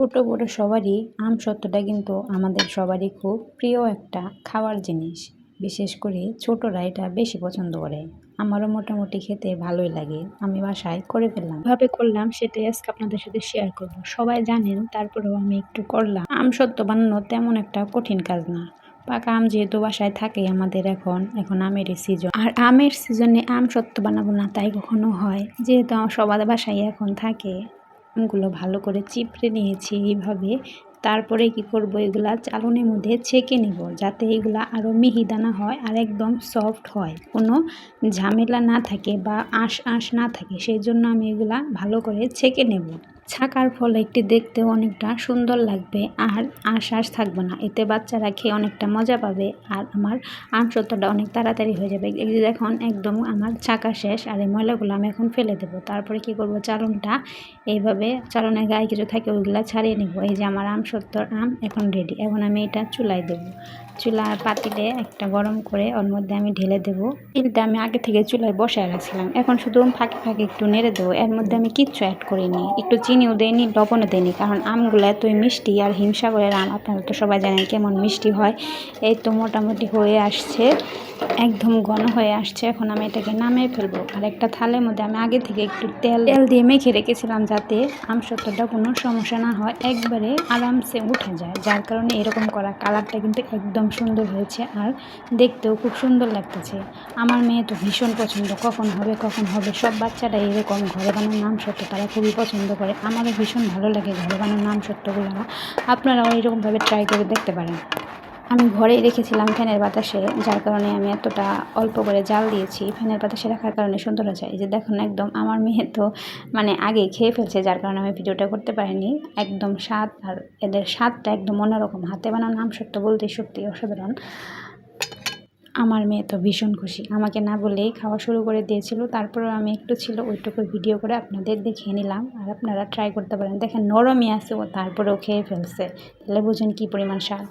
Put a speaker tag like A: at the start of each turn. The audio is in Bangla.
A: ছোট বড় সবারই আমসত্ত্বটা কিন্তু আমাদের সবারই খুব প্রিয় একটা খাওয়ার জিনিস। বিশেষ করে ছোটরা এটা বেশি পছন্দ করে। আমারও মোটামুটি খেতে ভালোই লাগে। আমি বাসায় করে ফেললাম। কিভাবে করলাম সেটাই আজকে আপনাদের সাথে শেয়ার করব। সবাই জানেন, তারপরেও আমি একটু করলাম। আমসত্ত্ব বানানো তেমন একটা কঠিন কাজ না। পাকা আম যেহেতু বাসায় থাকে আমাদের, এখন আমেরই সিজন। আর আমের সিজনে আমসত্ত্ব বানাবো না তাই কখনো হয়? যেহেতু সবার বাসায় এখন থাকে, আমগুলো ভালো করে চিপড়ে নিয়েছি এইভাবে। তারপরে কি করব, এগুলা চালনির মধ্যে ছেঁকে নিব যাতে এগুলা আরও মিহিদানা হয় আর একদম সফট হয়, কোনো ঝামেলা না থাকে বা আঁশ আঁশ না থাকে। সেই জন্য আমি এগুলা ভালো করে ছেঁকে নেব। ছাকার ফলে একটি দেখতেও অনেকটা সুন্দর লাগবে আর আঁশ থাকবে না। এতে বাচ্চারা খেয়ে অনেকটা মজা পাবে আর আমার আমসত্ত্বটা অনেক তাড়াতাড়ি হয়ে যাবে। এই যে দেখুন, একদম আমার ছাকা শেষ। আর এই ময়লাগুলো আমি এখন ফেলে দেবো। তারপরে কি করব, চালনটা এইভাবে চালনের গায়ে কিছু থাকে ওইগুলা ছাড়িয়ে নেব। এই যে আমার আমসত্ত্বর আম এখন রেডি। এখন আমি এটা চুলায় দেবো। চুলার পাতিলে একটা গরম করে ওর মধ্যে আমি ঢেলে দেবো। তিলটা আমি আগে থেকে চুলায় বসায় রাখছিলাম, এখন শুধু ফাঁকে ফাঁকে একটু নেড়ে দেবো। এর মধ্যে আমি কিচ্ছু অ্যাড করিনি, একটু চিনিও দেয়নি, লবণও দেয়নি, কারণ আমগুলো এতই মিষ্টি। আর হিমসাগরের আম আপনারা তো সবাই জানেন কেমন মিষ্টি হয়। এই তো মোটামুটি হয়ে আসছে, একদম ঘন হয়ে আসছে। এখন আমি এটাকে নামিয়ে ফেলবো। আর একটা থালের মধ্যে আমি আগে থেকে একটু তেল দিয়ে মেখে রেখেছিলাম যাতে আমসত্ত্বটা কোনো সমস্যা না হয়, একবারে আরামসে উঠে যায়। যার কারণে এরকম করা। কালারটা কিন্তু একদম সুন্দর হয়েছে আর দেখতেও খুব সুন্দর লাগতেছে। আমার মেয়ে তো ভীষণ পছন্দ, কখন হবে। সব বাচ্চারা এরকম ঘরে বানানো আমসত্ত্ব তারা খুবই পছন্দ করে। আমারও ভীষণ ভালো লাগে ঘরে বানানো আমসত্ত্বগুলো। আপনারাও এরকমভাবে ট্রাই করে দেখতে পারেন। আমি ঘরেই রেখেছিলাম ফ্যানের বাতাসে, যার কারণে আমি এতটা অল্প করে জাল দিয়েছি। ফ্যানের বাতাসে রাখার কারণে সুন্দর হয়েছে। এই যে দেখুন, একদম আমার মেয়ে তো আগেই খেয়ে ফেলছে, যার কারণে আমি ভিডিওটা করতে পারিনি। একদম স্বাদ, আর এদের স্বাদটা একদম অন্যরকম। হাতে বানানো আমসত্ত্ব বলতে সত্যি অসাধারণ। আমার মেয়ে তো ভীষণ খুশি, আমাকে না বলেই খাওয়া শুরু করে দিয়েছিল। তারপরেও আমি একটু ছিল ওইটুকু ভিডিও করে আপনাদের দেখিয়ে নিলাম। আর আপনারা ট্রাই করতে পারেন। দেখেন, নরমই আছে ও, তারপরেও খেয়ে ফেলছে। তাহলে বুঝুন কী পরিমাণ স্বাদ।